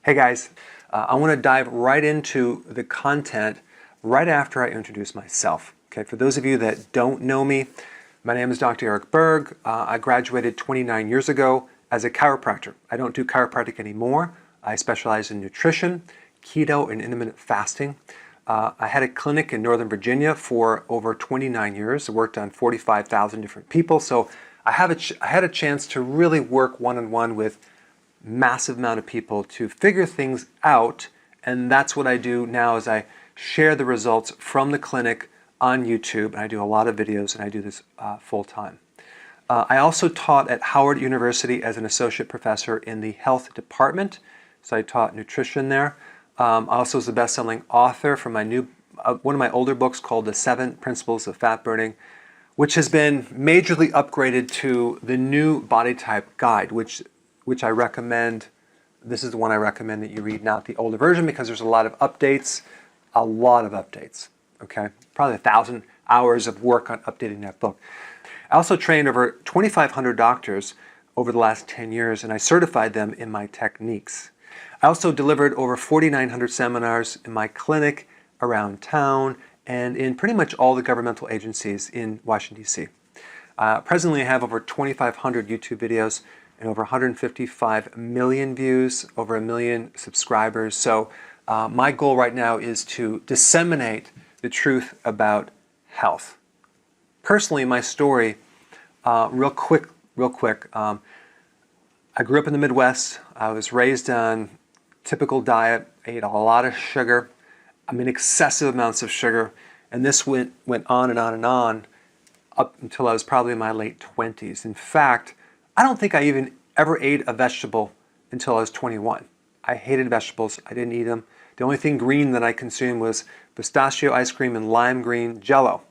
Hey guys, I want to dive right into the content right after I introduce myself. Okay, for those of you that don't know me, my name is Dr. Eric Berg. I graduated 29 years ago as a chiropractor. I don't do chiropractic anymore. I specialize in nutrition, keto, and intermittent fasting. I had a clinic in Northern Virginia for over 29 years. I worked on 45,000 different people. So I had a chance to really work one-on-one with massive amount of people to figure things out, and that's what I do now is I share the results from the clinic on YouTube, and I do a lot of videos, and I do this full time. I also taught at Howard University as an associate professor in the health department, so I taught nutrition there. I also was a best-selling author for my one of my older books called The 7 Principles of Fat Burning, which has been majorly upgraded to the new body type guide, which I recommend. This is the one I recommend that you read, not the older version, because there's a lot of updates, okay? Probably 1,000 hours of work on updating that book. I also trained over 2,500 doctors over the last 10 years, and I certified them in my techniques. I also delivered over 4,900 seminars in my clinic around town and in pretty much all the governmental agencies in Washington, D.C. Presently, I have over 2,500 YouTube videos and over 155 million views, over 1 million subscribers. So my goal right now is to disseminate the truth about health. Personally, my story, real quick, I grew up in the Midwest. I was raised on typical diet, ate a lot of sugar, excessive amounts of sugar, and this went on and on and on up until I was probably in my late 20s. In fact, I don't think I even ever ate a vegetable until I was 21. I hated vegetables. I didn't eat them. The only thing green that I consumed was pistachio ice cream and lime green Jell-O.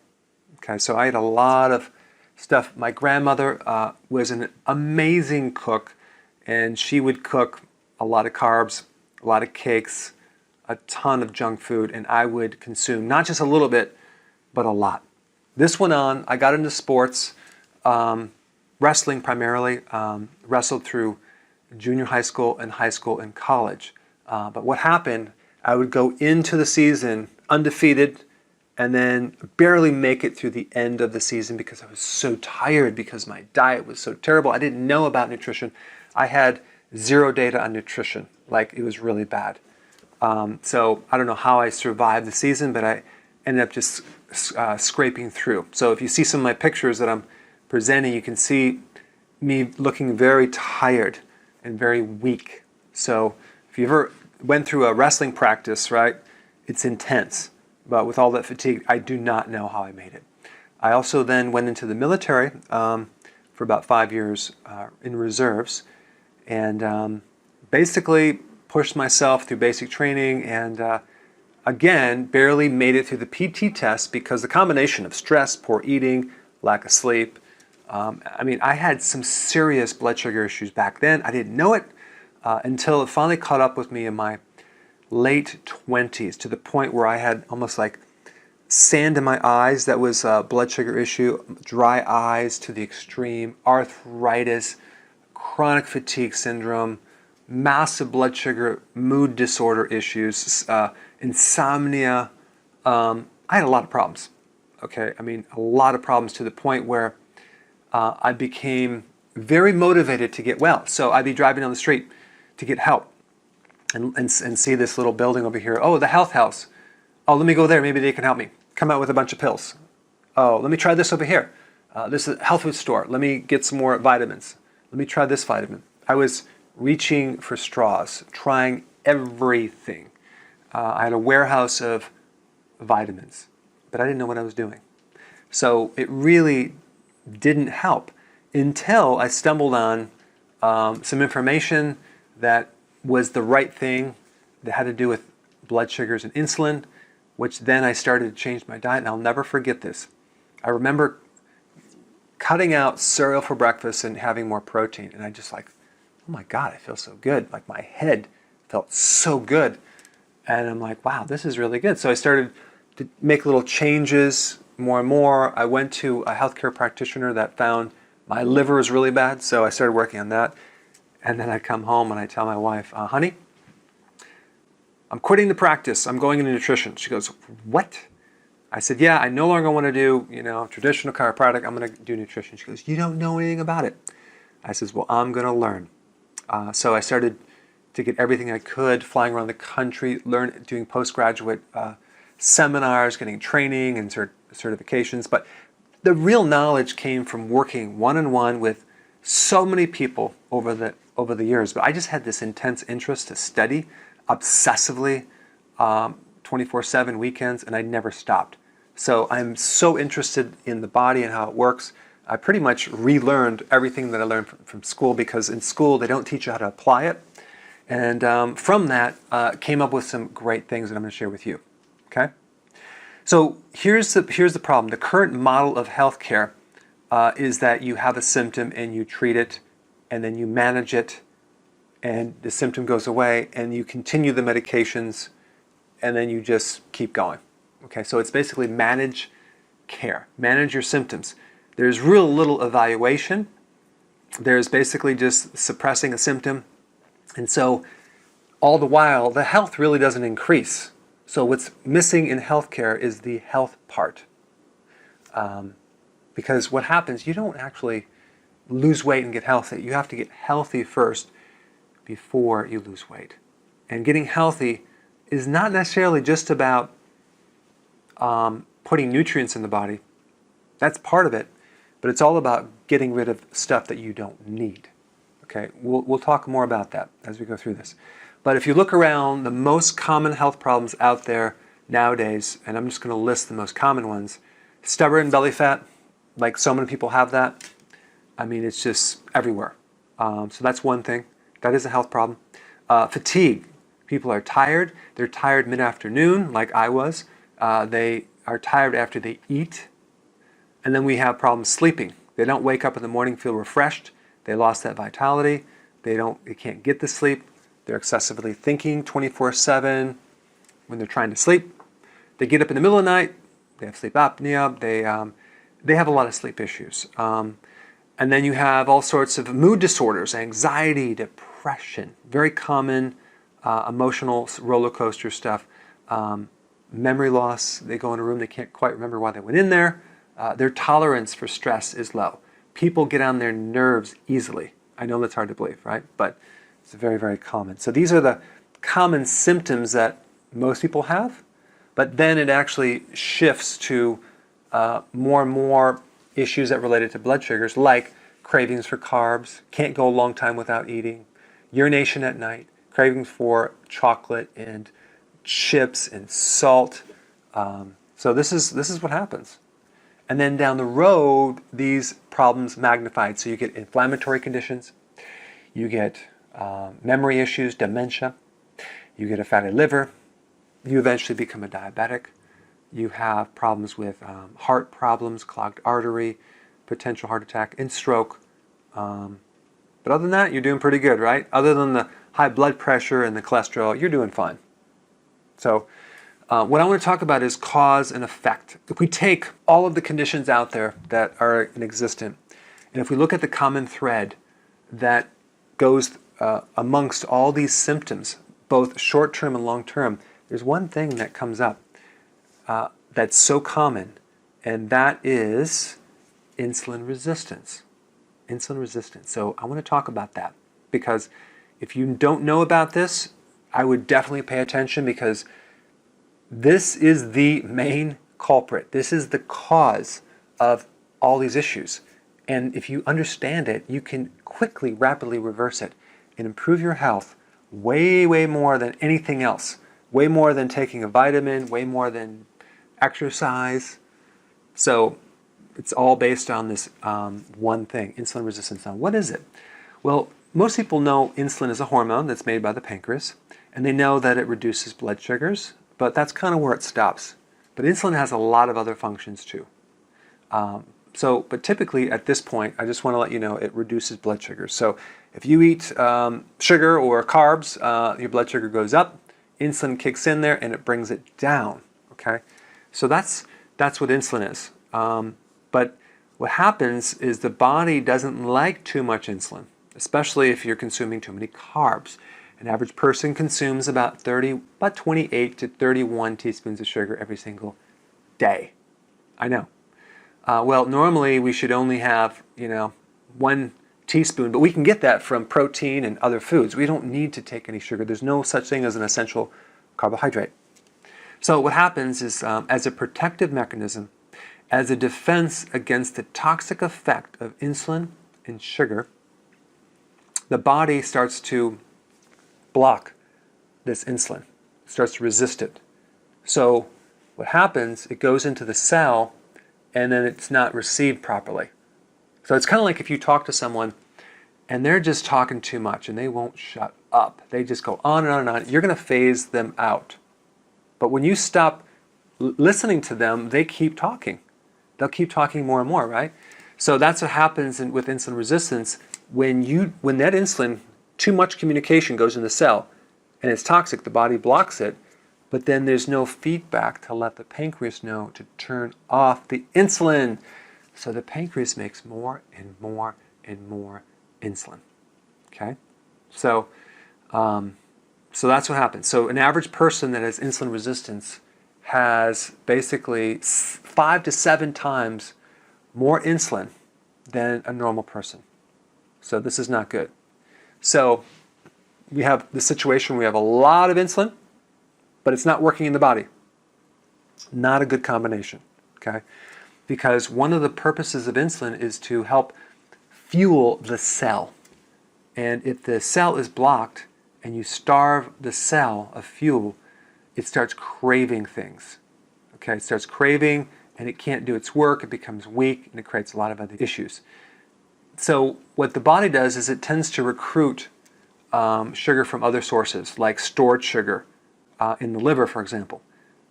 Okay, so I ate a lot of stuff. My grandmother was an amazing cook, and she would cook a lot of carbs, a lot of cakes, a ton of junk food, and I would consume not just a little bit, but a lot. This went on. I got into sports. Wrestling primarily, wrestled through junior high school and college. But what happened, I would go into the season undefeated and then barely make it through the end of the season because I was so tired because my diet was so terrible. I didn't know about nutrition. I had zero data on nutrition. Like, it was really bad. So I don't know how I survived the season, but I ended up just scraping through. So if you see some of my pictures that I'm presenting, you can see me looking very tired and very weak. So if you ever went through a wrestling practice, right, it's intense. But with all that fatigue, I do not know how I made it. I also then went into the military for about 5 years in reserves, and basically pushed myself through basic training, and again, barely made it through the PT test because the combination of stress, poor eating, lack of sleep, I had some serious blood sugar issues back then. I didn't know it until it finally caught up with me in my late 20s, to the point where I had almost like sand in my eyes. That was a blood sugar issue, dry eyes to the extreme, arthritis, chronic fatigue syndrome, massive blood sugar, mood disorder issues, insomnia. I had a lot of problems, okay? A lot of problems, to the point where I became very motivated to get well. So I'd be driving down the street to get help and see this little building over here. Oh, the health house. Oh, let me go there. Maybe they can help me. Come out with a bunch of pills. Oh, let me try this over here. This is a health food store. Let me get some more vitamins. Let me try this vitamin. I was reaching for straws, trying everything. I had a warehouse of vitamins, but I didn't know what I was doing. So it really didn't help until I stumbled on some information that was the right thing, that had to do with blood sugars and insulin, which then I started to change my diet, and I'll never forget this. I remember cutting out cereal for breakfast and having more protein, and I just like, oh my God, I feel so good. Like, my head felt so good, and I'm like, wow, this is really good. So I started to make little changes more and more. I went to a healthcare practitioner that found my liver was really bad, so I started working on that. And then I come home and I tell my wife, honey, I'm quitting the practice. I'm going into nutrition. She goes, what? I said, yeah, I no longer want to do, traditional chiropractic. I'm going to do nutrition. She goes, you don't know anything about it. I says, well, I'm going to learn. So I started to get everything I could, flying around the country, doing postgraduate seminars, getting training and certifications. But the real knowledge came from working one-on-one with so many people over the years. But I just had this intense interest to study obsessively, 24/7 weekends, and I never stopped. So I'm so interested in the body and how it works. I pretty much relearned everything that I learned from school, because in school they don't teach you how to apply it. And from that, came up with some great things that I'm going to share with you. Okay? So here's the problem. The current model of healthcare is that you have a symptom and you treat it, and then you manage it, and the symptom goes away, and you continue the medications, and then you just keep going. Okay? So it's basically manage care. Manage your symptoms. There's real little evaluation. There's basically just suppressing a symptom. And so all the while, the health really doesn't increase. So what's missing in healthcare is the health part. Because what happens, you don't actually lose weight and get healthy. You have to get healthy first before you lose weight. And getting healthy is not necessarily just about putting nutrients in the body. That's part of it. But it's all about getting rid of stuff that you don't need. Okay, we'll talk more about that as we go through this. But if you look around, the most common health problems out there nowadays, and I'm just going to list the most common ones: stubborn belly fat, like so many people have that. I mean, it's just everywhere. So that's one thing. That is a health problem. Fatigue. People are tired. They're tired mid-afternoon, like I was. They are tired after they eat. And then we have problems sleeping. They don't wake up in the morning, feel refreshed. They lost that vitality. They can't get the sleep. They're excessively thinking 24/7 when they're trying to sleep. They get up in the middle of the night. They have sleep apnea. They have a lot of sleep issues. And then you have all sorts of mood disorders, anxiety, depression, very common emotional roller coaster stuff. Memory loss. They go in a room, they can't quite remember why they went in there. Their tolerance for stress is low. People get on their nerves easily. I know that's hard to believe, right? But it's very, very common. So these are the common symptoms that most people have. But then it actually shifts to more and more issues that related to blood sugars, like cravings for carbs, can't go a long time without eating, urination at night, cravings for chocolate and chips and salt. So this is what happens. And then down the road, these problems magnified. So you get inflammatory conditions, you get memory issues, dementia, you get a fatty liver, you eventually become a diabetic, you have problems with heart problems, clogged artery, potential heart attack, and stroke. But other than that, you're doing pretty good, right? Other than the high blood pressure and the cholesterol, you're doing fine. So what I want to talk about is cause and effect. If we take all of the conditions out there that are in existence, and if we look at the common thread that goes amongst all these symptoms, both short-term and long-term, there's one thing that comes up that's so common, and that is insulin resistance. Insulin resistance. So I want to talk about that, because if you don't know about this, I would definitely pay attention, because this is the main culprit. This is the cause of all these issues. And if you understand it, you can quickly, rapidly reverse it and improve your health way, way more than anything else. Way more than taking a vitamin, way more than exercise. So it's all based on this one thing, insulin resistance. Now, what is it? Well, most people know insulin is a hormone that's made by the pancreas, and they know that it reduces blood sugars, but that's kind of where it stops. But insulin has a lot of other functions too. But typically at this point, I just want to let you know it reduces blood sugar. So if you eat sugar or carbs, your blood sugar goes up, insulin kicks in there, and it brings it down. Okay, so that's what insulin is. But what happens is the body doesn't like too much insulin, especially if you're consuming too many carbs. An average person consumes about 28 to 31 teaspoons of sugar every single day. I know. Well, normally we should only have, 1 teaspoon, but we can get that from protein and other foods. We don't need to take any sugar. There's no such thing as an essential carbohydrate. So what happens is, as a protective mechanism, as a defense against the toxic effect of insulin and sugar, the body starts to block this insulin, starts to resist it. So what happens, it goes into the cell and then it's not received properly. So it's kind of like if you talk to someone and they're just talking too much and they won't shut up. They just go on and on and on. You're going to phase them out. But when you stop listening to them, they keep talking. They'll keep talking more and more, right? So that's what happens with insulin resistance. When that insulin, too much communication goes in the cell and it's toxic, the body blocks it, but then there's no feedback to let the pancreas know to turn off the insulin. So the pancreas makes more and more and more insulin. Okay? So that's what happens. So an average person that has insulin resistance has basically 5 to 7 times more insulin than a normal person. So this is not good. So we have the situation where we have a lot of insulin, but it's not working in the body. Not a good combination, okay? Because one of the purposes of insulin is to help fuel the cell. And if the cell is blocked and you starve the cell of fuel, it starts craving things. Okay, it starts craving and it can't do its work, it becomes weak, and it creates a lot of other issues. So what the body does is it tends to recruit sugar from other sources, like stored sugar in the liver, for example.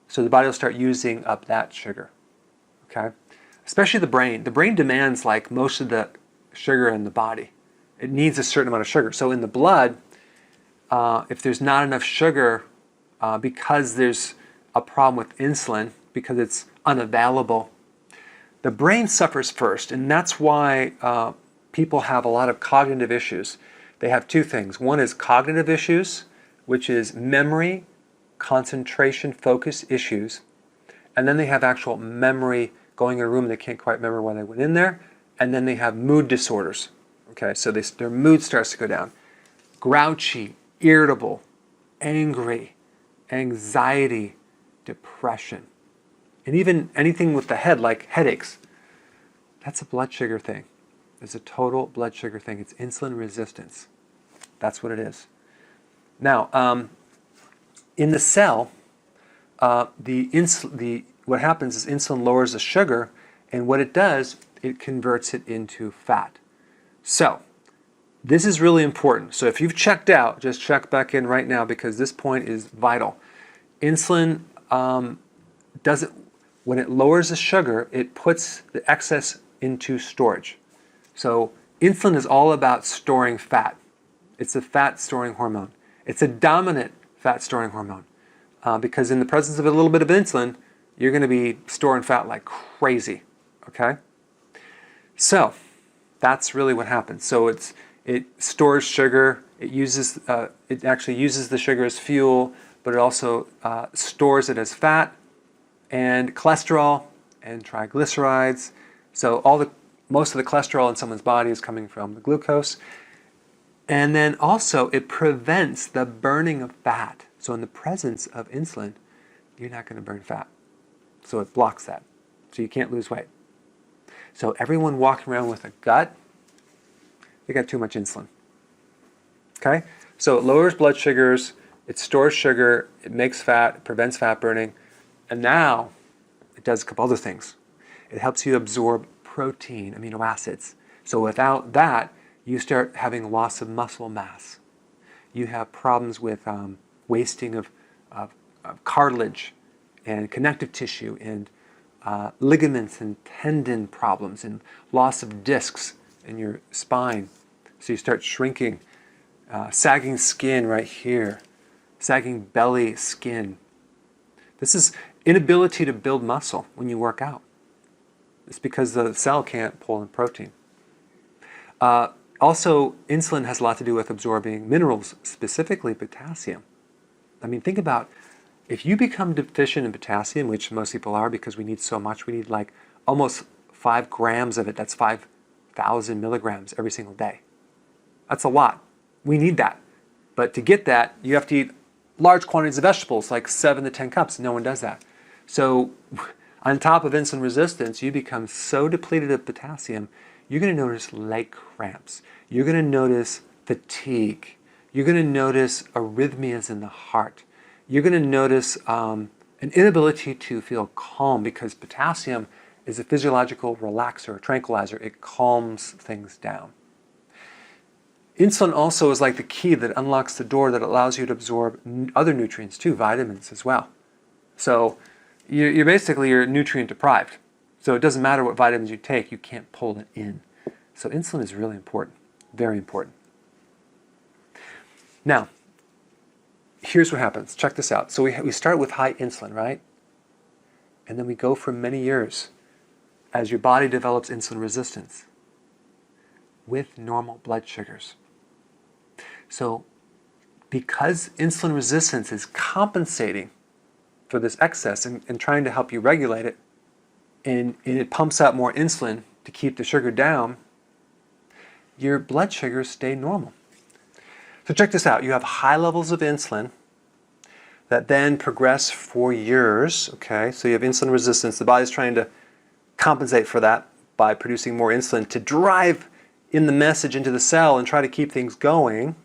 So the body will start using up that sugar. Okay, especially the brain. The brain demands like most of the sugar in the body. It needs a certain amount of sugar. So in the blood, if there's not enough sugar, because there's a problem with insulin, because it's unavailable, the brain suffers first, and that's why people have a lot of cognitive issues. They have 2 things. One is cognitive issues, which is memory, concentration, focus issues, and then they have actual memory, going in a room they can't quite remember why they went in there, and then they have mood disorders. Okay, so their mood starts to go down. Grouchy, irritable, angry, anxiety, depression, and even anything with the head, like headaches. That's a blood sugar thing. It's a total blood sugar thing. It's insulin resistance. That's what it is. Now, in the cell, what happens is insulin lowers the sugar, and what it does, it converts it into fat. So, this is really important. So if you've checked out, just check back in right now, because this point is vital. Insulin when it lowers the sugar, it puts the excess into storage. So insulin is all about storing fat. It's a fat storing hormone. It's a dominant fat storing hormone because in the presence of a little bit of insulin, you're going to be storing fat like crazy. Okay? So that's really what happens. So it stores sugar. It actually uses the sugar as fuel, but it also stores it as fat and cholesterol and triglycerides. So most of the cholesterol in someone's body is coming from the glucose. And then also it prevents the burning of fat. So in the presence of insulin, you're not going to burn fat. So it blocks that. So you can't lose weight. So everyone walking around with a gut, they got too much insulin. Okay? So it lowers blood sugars, it stores sugar, it makes fat, it prevents fat burning, and now it does a couple other things. It helps you absorb protein, amino acids. So without that, you start having loss of muscle mass. You have problems with wasting of cartilage and connective tissue and ligaments and tendon problems and loss of discs in your spine. So you start shrinking, sagging skin right here, sagging belly skin. This is inability to build muscle when you work out. It's because the cell can't pull in protein. Also, insulin has a lot to do with absorbing minerals, specifically potassium. I mean, think about if you become deficient in potassium, which most people are because we need so much, we need like almost 5 grams of it. That's 5,000 milligrams every single day. That's a lot. We need that. But to get that, you have to eat large quantities of vegetables, like 7 to 10 cups. No one does that. So on top of insulin resistance, you become so depleted of potassium, you're going to notice leg cramps. You're going to notice fatigue. You're going to notice arrhythmias in the heart. You're going to notice an inability to feel calm because potassium is a physiological relaxer, tranquilizer. It calms things down. Insulin also is like the key that unlocks the door that allows you to absorb other nutrients too, vitamins as well. So you're basically nutrient deprived. So it doesn't matter what vitamins you take, you can't pull it in. So insulin is really important, very important. Now, here's what happens. Check this out. So we start with high insulin, right? And then we go for many years as your body develops insulin resistance with normal blood sugars. So because insulin resistance is compensating for this excess and trying to help you regulate it, and it pumps out more insulin to keep the sugar down, your blood sugars stay normal. So check this out. You have high levels of insulin that then progress for years, okay? So you have insulin resistance. The body's trying to compensate for that by producing more insulin to drive in the message into the cell and try to keep things going,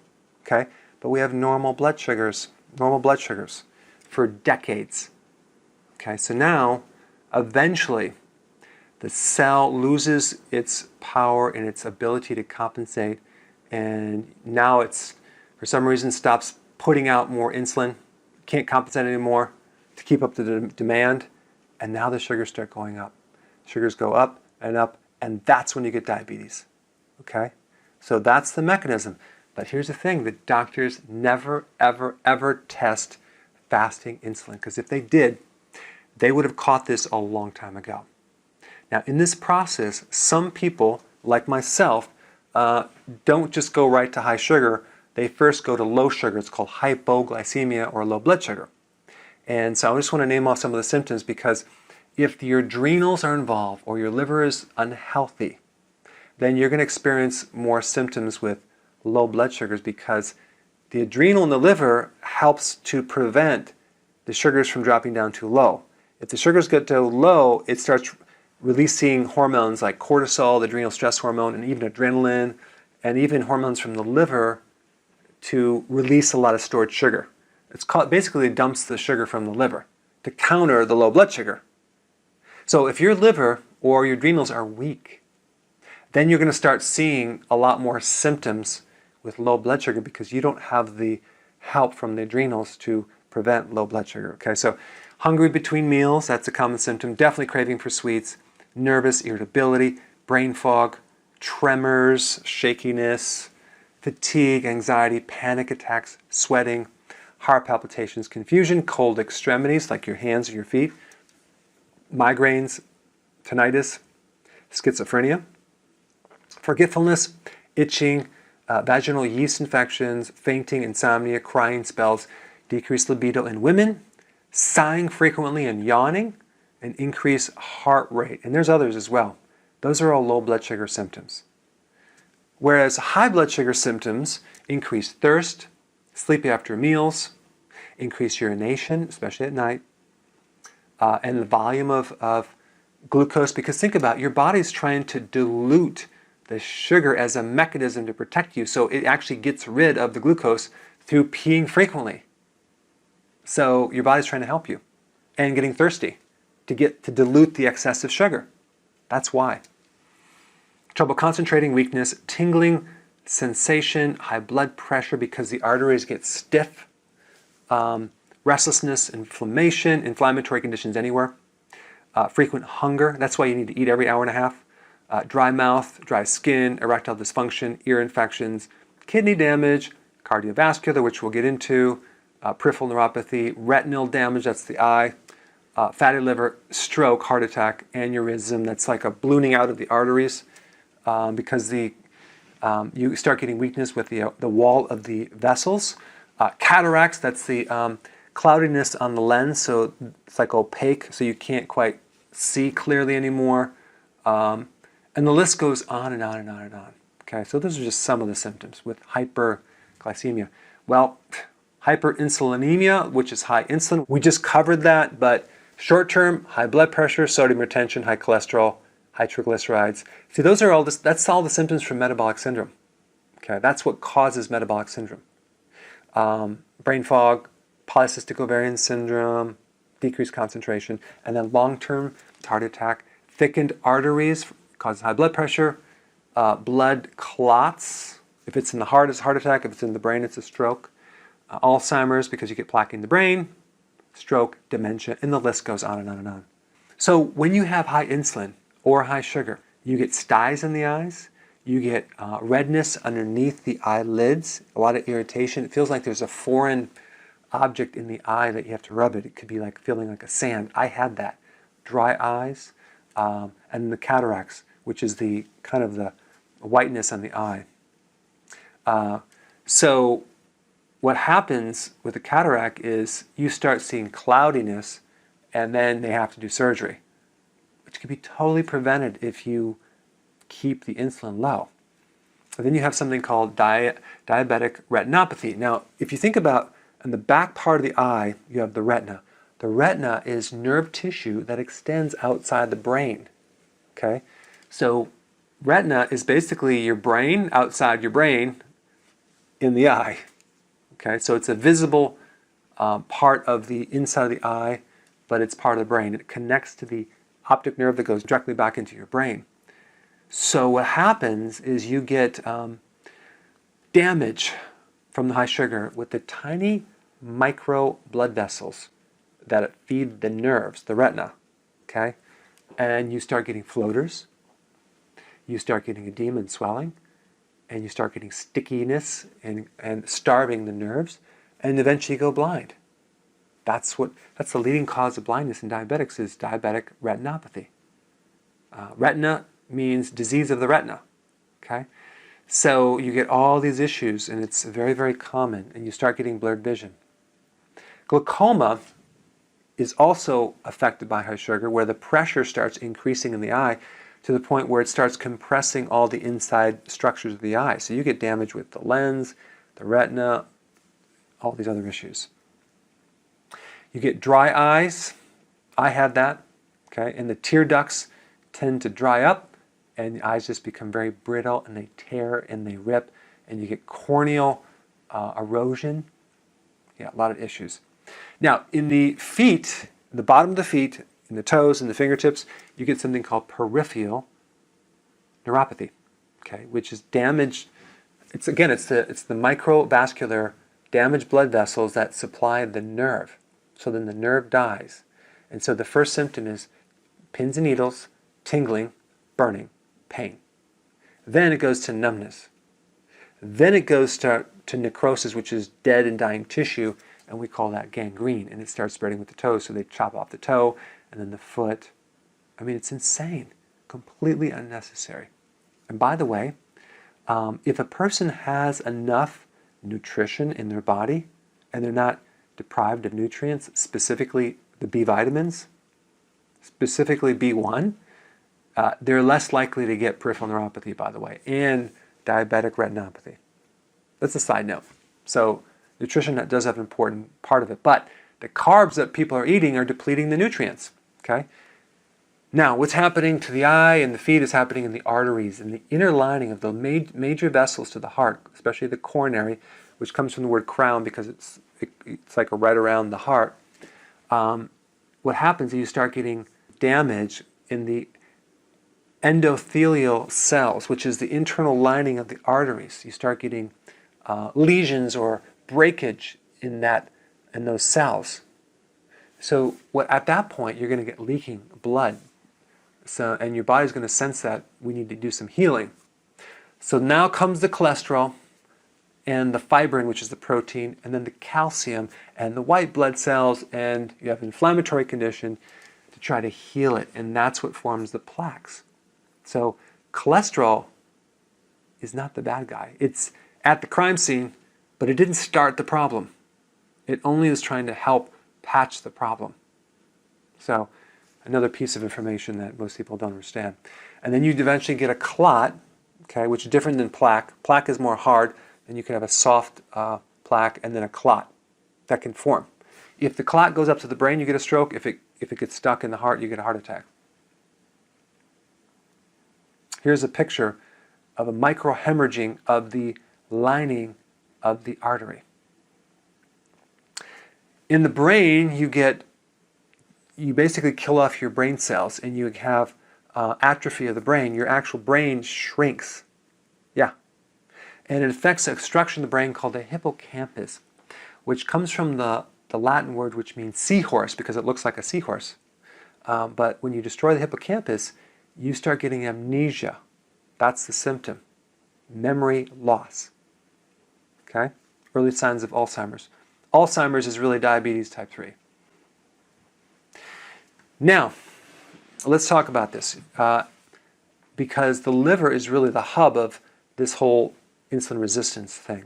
okay? But we have normal blood sugars for decades, okay? So now, eventually, the cell loses its power and its ability to compensate, and now it's, for some reason, stops putting out more insulin, can't compensate anymore to keep up the demand, and now the sugars start going up. Sugars go up, and that's when you get diabetes, okay? So that's the mechanism. But here's the thing, the doctors never, ever, ever test fasting insulin, because if they did, they would have caught this a long time ago. Now, in this process, some people, like myself, don't just go right to high sugar. They first go to low sugar. It's called hypoglycemia or low blood sugar. And so I just want to name off some of the symptoms because if your adrenals are involved or your liver is unhealthy, then you're going to experience more symptoms with low blood sugars because the adrenal in the liver helps to prevent the sugars from dropping down too low. If the sugars get too low, it starts releasing hormones like cortisol, the adrenal stress hormone, and even adrenaline, and even hormones from the liver to release a lot of stored sugar. It's called, basically it dumps the sugar from the liver to counter the low blood sugar. So if your liver or your adrenals are weak, then you're going to start seeing a lot more symptoms with low blood sugar because you don't have the help from the adrenals to prevent low blood sugar. Okay, so hungry between meals, that's a common symptom. Definitely craving for sweets, nervous, irritability, brain fog, tremors, shakiness, fatigue, anxiety, panic attacks, sweating, heart palpitations, confusion, cold extremities like your hands or your feet, migraines, tinnitus, schizophrenia, forgetfulness, itching, vaginal yeast infections, fainting, insomnia, crying spells, decreased libido in women, sighing frequently and yawning, and increased heart rate. And there's others as well. Those are all low blood sugar symptoms. Whereas high blood sugar symptoms increase thirst, sleep after meals, increase urination, especially at night, and the volume of glucose. Because think about it, your body's trying to dilute the sugar as a mechanism to protect you. So it actually gets rid of the glucose through peeing frequently. So your body's trying to help you and getting thirsty to dilute the excessive sugar. That's why. Trouble concentrating, weakness, tingling, sensation, high blood pressure because the arteries get stiff, restlessness, inflammation, inflammatory conditions anywhere, frequent hunger. That's why you need to eat every hour and a half. Dry mouth, dry skin, erectile dysfunction, ear infections, kidney damage, cardiovascular, which we'll get into, peripheral neuropathy, retinal damage, that's the eye, fatty liver, stroke, heart attack, aneurysm, that's like a ballooning out of the arteries because the You start getting weakness with the wall of the vessels. Cataracts, that's the cloudiness on the lens, so it's like opaque, so you can't quite see clearly anymore. And the list goes on and on and on and on. Okay, so those are just some of the symptoms with hyperglycemia. Well, hyperinsulinemia, which is high insulin, we just covered that, but short term, high blood pressure, sodium retention, high cholesterol, high triglycerides. See, those are that's all the symptoms from metabolic syndrome. Okay, that's what causes metabolic syndrome. Brain fog, polycystic ovarian syndrome, decreased concentration, and then long-term heart attack, thickened arteries causes high blood pressure, blood clots. If it's in the heart, it's a heart attack. If it's in the brain, it's a stroke. Alzheimer's, because you get plaque in the brain, stroke, dementia, and the list goes on and on and on. So when you have high insulin or high sugar, you get styes in the eyes, you get redness underneath the eyelids, a lot of irritation. It feels like there's a foreign object in the eye that you have to rub it. It could be like feeling like a sand. I had that. Dry eyes, and the cataracts, which is the kind of the whiteness on the eye. So what happens with the cataract is you start seeing cloudiness, and then they have to do surgery, which can be totally prevented if you keep the insulin low. And then you have something called diabetic retinopathy. Now, if you think about in the back part of the eye, you have the retina. The retina is nerve tissue that extends outside the brain. Okay? So retina is basically your brain outside your brain in the eye. Okay? So it's a visible part of the inside of the eye, but it's part of the brain. It connects to the optic nerve that goes directly back into your brain. So what happens is you get damage from the high sugar with the tiny micro blood vessels that feed the nerves, the retina, okay? And you start getting floaters, you start getting edema and swelling, and you start getting stickiness and starving the nerves, and eventually you go blind. That's the leading cause of blindness in diabetics is diabetic retinopathy. Retina means disease of the retina, okay? So you get all these issues, and it's very, very common, and you start getting blurred vision. Glaucoma is also affected by high sugar, where the pressure starts increasing in the eye to the point where it starts compressing all the inside structures of the eye. So you get damage with the lens, the retina, all these other issues. You get dry eyes. I had that, okay? And the tear ducts tend to dry up, and the eyes just become very brittle, and they tear and they rip, and you get corneal erosion. Yeah, a lot of issues. Now, in the feet, the bottom of the feet, in the toes and the fingertips, you get something called peripheral neuropathy, okay, which is damaged. It's the microvascular damaged blood vessels that supply the nerve. So then the nerve dies. And so the first symptom is pins and needles, tingling, burning, pain. Then it goes to numbness. Then it goes to necrosis, which is dead and dying tissue, and we call that gangrene. And it starts spreading with the toes, so they chop off the toe, and then the foot. I mean, it's insane, completely unnecessary. And by the way, if a person has enough nutrition in their body, and they're not deprived of nutrients, specifically the B vitamins, specifically B1, they're less likely to get peripheral neuropathy, by the way, and diabetic retinopathy. That's a side note. So nutrition does have an important part of it, but the carbs that people are eating are depleting the nutrients, okay? Now, what's happening to the eye and the feet is happening in the arteries and the inner lining of the major vessels to the heart, especially the coronary, which comes from the word crown because it's like right around the heart. What happens is you start getting damage in the endothelial cells, which is the internal lining of the arteries. You start getting lesions or breakage in those cells. So at that point, you're going to get leaking blood. And your body's going to sense that we need to do some healing. So now comes the cholesterol and the fibrin, which is the protein, and then the calcium and the white blood cells, and you have an inflammatory condition to try to heal it, and that's what forms the plaques. So cholesterol is not the bad guy. It's at the crime scene, but it didn't start the problem. It only is trying to help patch the problem. So another piece of information that most people don't understand. And then you eventually get a clot, okay, which is different than plaque. Plaque is more hard, and you can have a soft plaque and then a clot that can form. If the clot goes up to the brain, you get a stroke. If it gets stuck in the heart, you get a heart attack. Here's a picture of a microhemorrhaging of the lining of the artery. In the brain, you basically kill off your brain cells, and you have atrophy of the brain. Your actual brain shrinks. Yeah. And it affects a structure in the brain called the hippocampus, which comes from the Latin word which means seahorse, because it looks like a seahorse. But when you destroy the hippocampus, you start getting amnesia. That's the symptom. Memory loss. Okay? Early signs of Alzheimer's. Alzheimer's is really diabetes type 3. Now, let's talk about this. Because the liver is really the hub of this whole insulin resistance thing.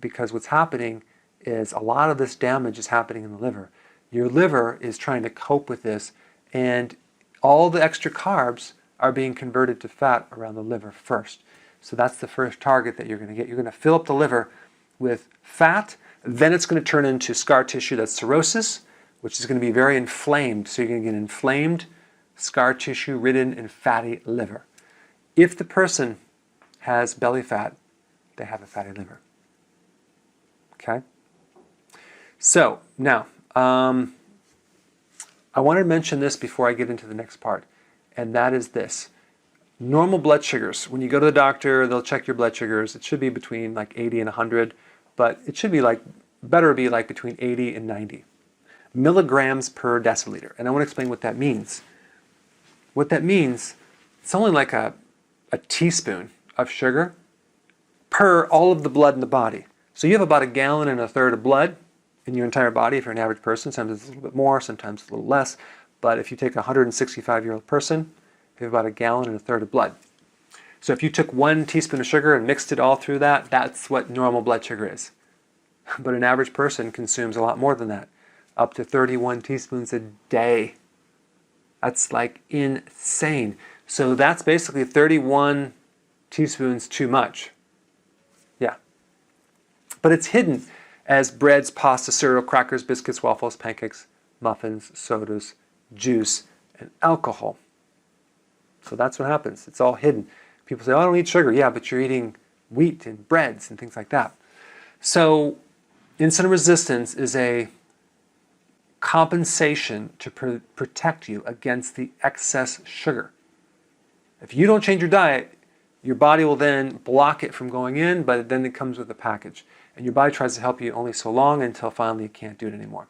Because what's happening is a lot of this damage is happening in the liver. Your liver is trying to cope with this, and all the extra carbs are being converted to fat around the liver first. So that's the first target that you're going to get. You're going to fill up the liver with fat, then it's going to turn into scar tissue, that's cirrhosis, which is going to be very inflamed. So you're going to get inflamed, scar tissue ridden, and fatty liver. If the person has belly fat, they have a fatty liver. Okay? So, now, I want to mention this before I get into the next part, and that is this. Normal blood sugars. When you go to the doctor, they'll check your blood sugars. It should be between like 80 and 100, but it should be better be like between 80 and 90 milligrams per deciliter. And I want to explain what that means. What that means, it's only like a teaspoon of sugar per all of the blood in the body. So you have about 1.3 gallons of blood in your entire body if you're an average person. Sometimes it's a little bit more, sometimes it's a little less. But if you take a 165-year-old person, you have about 1.3 gallons of blood. So if you took 1 teaspoon of sugar and mixed it all through that, that's what normal blood sugar is. But an average person consumes a lot more than that, up to 31 teaspoons a day. That's like insane. So that's basically 31 teaspoons too much. Yeah. But it's hidden as breads, pasta, cereal, crackers, biscuits, waffles, pancakes, muffins, sodas, juice, and alcohol. So that's what happens. It's all hidden. People say, oh, I don't eat sugar. Yeah, but you're eating wheat and breads and things like that. So insulin resistance is a compensation to protect you against the excess sugar. If you don't change your diet, your body will then block it from going in, but then it comes with a package. And your body tries to help you only so long until finally it can't do it anymore.